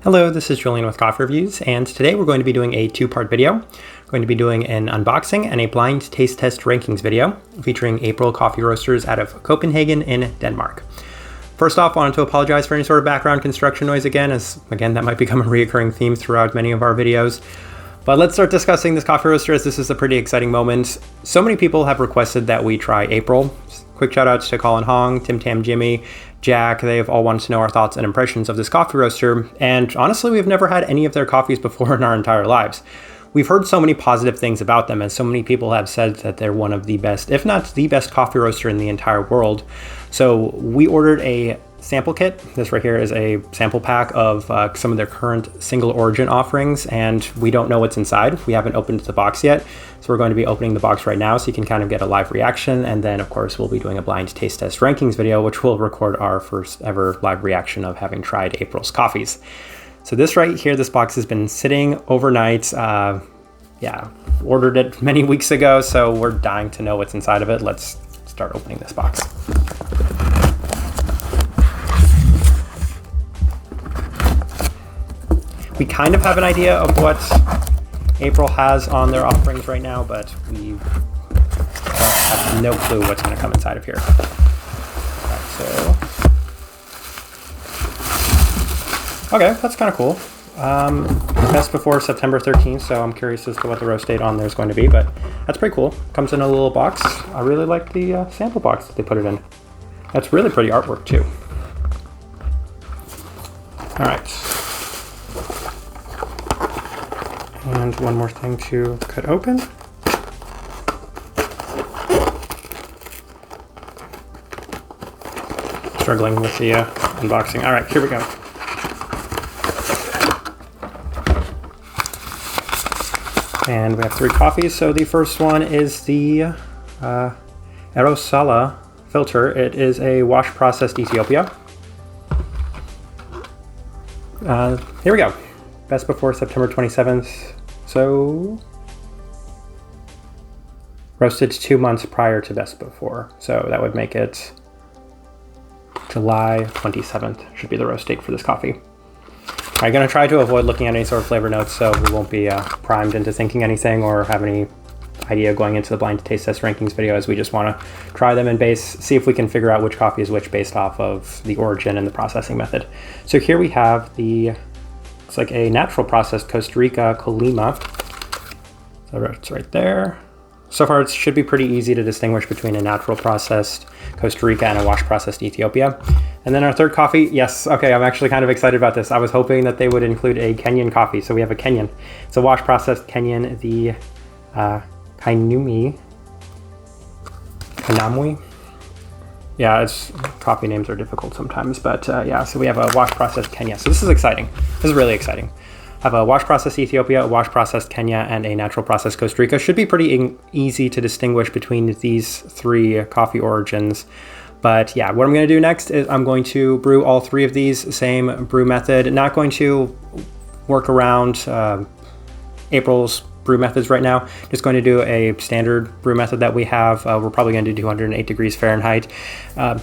Hello, this is Julian with Coffee Reviews, and today we're going to be doing a two-part video. We're going to be doing an unboxing and a blind taste test rankings video featuring April coffee roasters out of Copenhagen in Denmark. First off, I wanted to apologize for any sort of background construction noise again, as again, that might become a recurring theme throughout many of our videos. But let's start discussing this coffee roaster, as this is a pretty exciting moment. So many people have requested that we try April. Quick shout outs to Colin Hong, Tim Tam Jimmy, Jack. They have all wanted to know our thoughts and impressions of this coffee roaster. And honestly, we've never had any of their coffees before in our entire lives. We've heard so many positive things about them, and so many people have said that they're one of the best, if not the best coffee roaster in the entire world. So we ordered a sample kit. This right here is a sample pack of some of their current single origin offerings, and we don't know what's inside. We haven't opened the box yet, so we're going to be opening the box right now so you can kind of get a live reaction, and then of course we'll be doing a blind taste test rankings video, which will record our first ever live reaction of having tried April's coffees. So this right here, this box has been sitting overnight. Ordered it many weeks ago, so we're dying to know what's inside of it. Let's start opening this box. We kind of have an idea of what April has on their offerings right now, but we have no clue what's going to come inside of here. Right, so, okay, that's kind of cool. Best before September 13th, so I'm curious as to what the roast date on there is going to be, but that's pretty cool. Comes in a little box. I really like the sample box that they put it in. That's really pretty artwork too. All right. And one more thing to cut open. Struggling with the unboxing. All right, here we go. And we have three coffees. So the first one is the Arosala filter. It is a wash processed Ethiopia. Here we go. Best before September 27th. So roasted 2 months prior to best before. So that would make it July 27th should be the roast date for this coffee. I'm going to try to avoid looking at any sort of flavor notes, so we won't be primed into thinking anything or have any idea going into the blind taste test rankings video, as we just want to try them and see if we can figure out which coffee is which based off of the origin and the processing method. So here we have it's like a natural processed Costa Rica Colima. So it's right there. So far, it should be pretty easy to distinguish between a natural processed Costa Rica and a wash processed Ethiopia. And then our third coffee, yes, okay, I'm actually kind of excited about this. I was hoping that they would include a Kenyan coffee. So we have a Kenyan. It's a wash processed Kenyan, the Kainamui. Yeah, coffee names are difficult sometimes, but yeah, so we have a wash processed Kenya. So this is exciting. This is really exciting. I have a wash processed Ethiopia, a wash processed Kenya, and a natural processed Costa Rica. Should be pretty easy to distinguish between these three coffee origins. But yeah, what I'm going to do next is I'm going to brew all three of these, same brew method. Not going to work around April's brew methods right now. Just going to do a standard brew method that we have. We're probably going to do 208 degrees Fahrenheit.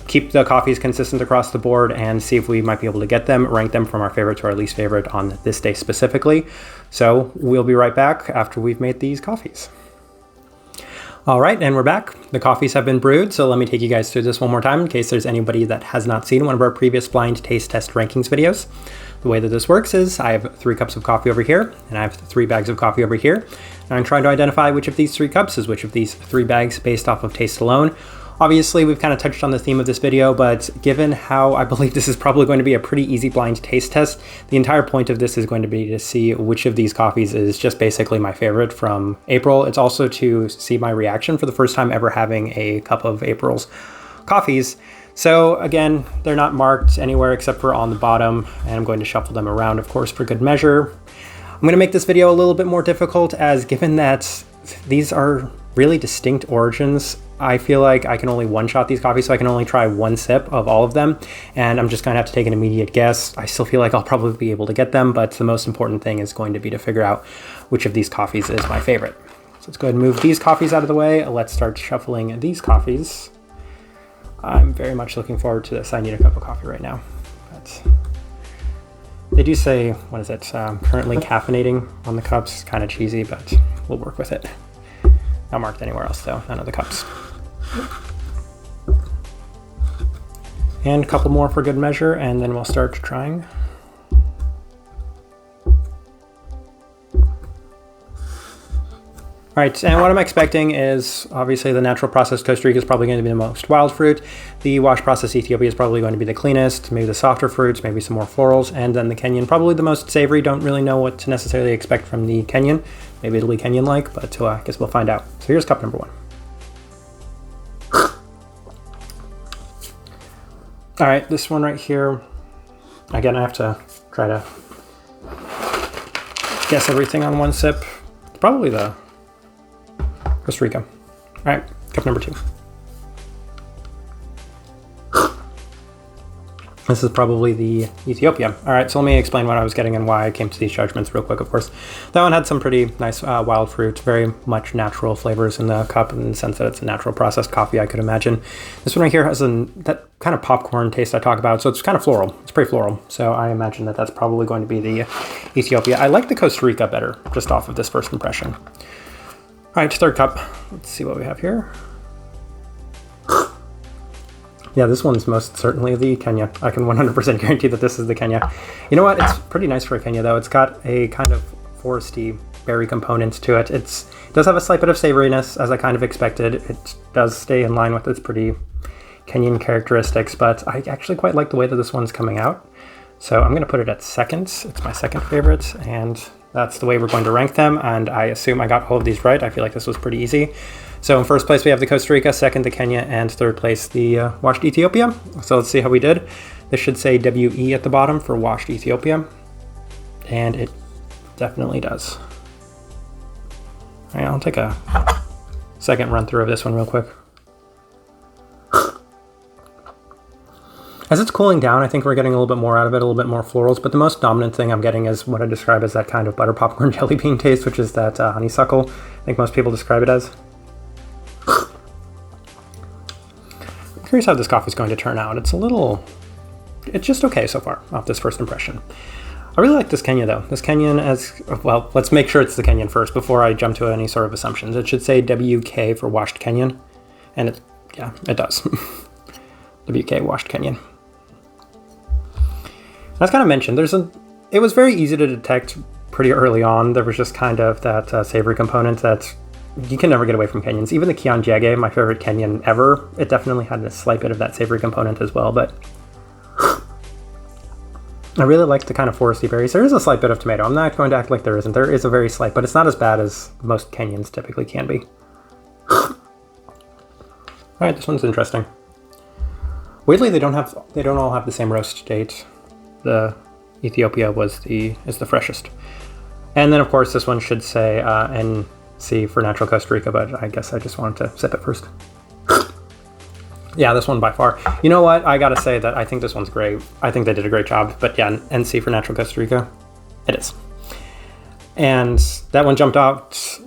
Keep the coffees consistent across the board and see if we might be able to get them, rank them from our favorite to our least favorite on this day specifically. So we'll be right back after we've made these coffees. All right, and we're back. The coffees have been brewed, so let me take you guys through this one more time in case there's anybody that has not seen one of our previous blind taste test rankings videos. The way that this works is I have 3 cups of coffee over here, and I have 3 bags of coffee over here. And I'm trying to identify which of these 3 cups is which of these 3 bags based off of taste alone. Obviously, we've kind of touched on the theme of this video, but given how I believe this is probably going to be a pretty easy blind taste test, the entire point of this is going to be to see which of these coffees is just basically my favorite from April. It's also to see my reaction for the first time ever having a cup of April's coffees. So again, they're not marked anywhere except for on the bottom, and I'm going to shuffle them around, of course, for good measure. I'm going to make this video a little bit more difficult, as given that these are really distinct origins, I feel like I can only one-shot these coffees, so I can only try 1 sip of all of them, and I'm just going to have to take an immediate guess. I still feel like I'll probably be able to get them, but the most important thing is going to be to figure out which of these coffees is my favorite. So let's go ahead and move these coffees out of the way. Let's start shuffling these coffees. I'm very much looking forward to this. I need a cup of coffee right now. But They do say, what is it, currently caffeinating on the cups. Kind of cheesy, but we'll work with it. Not marked anywhere else though, none of the cups. And a couple more for good measure, and then we'll start trying. All right, and what I'm expecting is obviously the natural processed Costa Rica is probably going to be the most wild fruit. The wash processed Ethiopia is probably going to be the cleanest, maybe the softer fruits, maybe some more florals, and then the Kenyan probably the most savory. Don't really know what to necessarily expect from the Kenyan. Maybe it'll be Kenyan-like, but I guess we'll find out. So here's cup number 1. All right, this one right here. Again, I have to try to guess everything on one sip. It's probably the Costa Rica. All right, cup number 2. This is probably the Ethiopia. All right, so let me explain what I was getting and why I came to these judgments real quick, of course. That one had some pretty nice wild fruit, very much natural flavors in the cup in the sense that it's a natural processed coffee, I could imagine. This one right here has that kind of popcorn taste I talk about, so it's kind of floral. It's pretty floral, so I imagine that that's probably going to be the Ethiopia. I like the Costa Rica better, just off of this first impression. All right, third cup. Let's see what we have here. Yeah, this one's most certainly the Kenya. I can 100% guarantee that this is the Kenya. You know what? It's pretty nice for a Kenya, though. It's got a kind of foresty berry component to it. It does have a slight bit of savoriness, as I kind of expected. It does stay in line with its pretty Kenyan characteristics, but I actually quite like the way that this one's coming out. So I'm going to put it at second. It's my second favorite, and that's the way we're going to rank them, and I assume I got all of these right. I feel like this was pretty easy. So in first place, we have the Costa Rica, second the Kenya, and third place the washed Ethiopia. So let's see how we did. This should say WE at the bottom for washed Ethiopia, and it definitely does. All right, I'll take a second run through of this one real quick. As it's cooling down, I think we're getting a little bit more out of it, a little bit more florals, but the most dominant thing I'm getting is what I describe as that kind of butter popcorn jelly bean taste, which is that honeysuckle. I think most people describe it as. I'm curious how this coffee is going to turn out. It's just okay so far off this first impression. I really like this Kenya though. This Kenyan well, let's make sure it's the Kenyan first before I jump to any sort of assumptions. It should say WK for washed Kenyan, and yeah, it does. WK washed Kenyan. As kind of mentioned, it was very easy to detect pretty early on. There was just kind of that savory component that you can never get away from Kenyans. Even the Kianjege, my favorite Kenyan ever, it definitely had a slight bit of that savory component as well, but I really like the kind of foresty berries. There is a slight bit of tomato. I'm not going to act like there isn't. There is a very slight, but it's not as bad as most Kenyans typically can be. All right, this one's interesting. Weirdly, they don't all have the same roast date. The Ethiopia is the freshest. And then of course this one should say NC for natural Costa Rica, but I guess I just wanted to sip it first. Yeah, this one by far. You know what? I gotta say that I think this one's great. I think they did a great job, but yeah, NC for natural Costa Rica, it is. And that one jumped out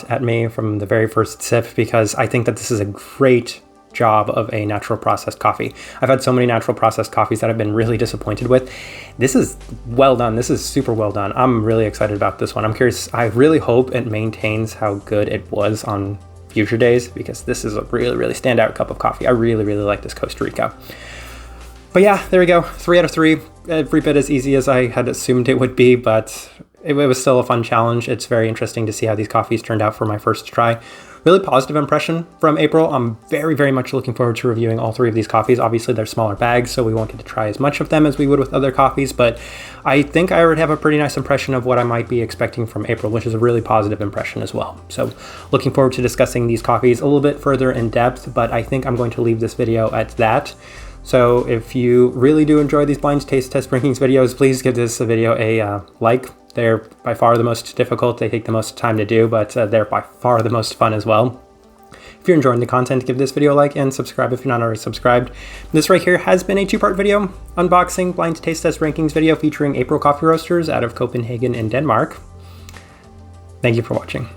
at me from the very first sip because I think that this is a great job of a natural processed coffee. I've had so many natural processed coffees that I've been really disappointed with. This is well done. This is super well done. I'm really excited about this one. I'm curious. I really hope it maintains how good it was on future days because this is a really, really standout cup of coffee. I really, really like this Costa Rica. But yeah, there we go. 3 out of 3. Every bit as easy as I had assumed it would be, but it was still a fun challenge. It's very interesting to see how these coffees turned out for my first try. Really positive impression from April. I'm very, very much looking forward to reviewing all 3 of these coffees. Obviously, they're smaller bags, so we won't get to try as much of them as we would with other coffees, but I think I already have a pretty nice impression of what I might be expecting from April, which is a really positive impression as well. So looking forward to discussing these coffees a little bit further in depth, but I think I'm going to leave this video at that. So if you really do enjoy these blind taste test rankings videos, please give this video a like. They're by far the most difficult. They take the most time to do, but they're by far the most fun as well. If you're enjoying the content, give this video a like and subscribe if you're not already subscribed. This right here has been a 2-part video, unboxing blind taste test rankings video featuring April coffee roasters out of Copenhagen in Denmark. Thank you for watching.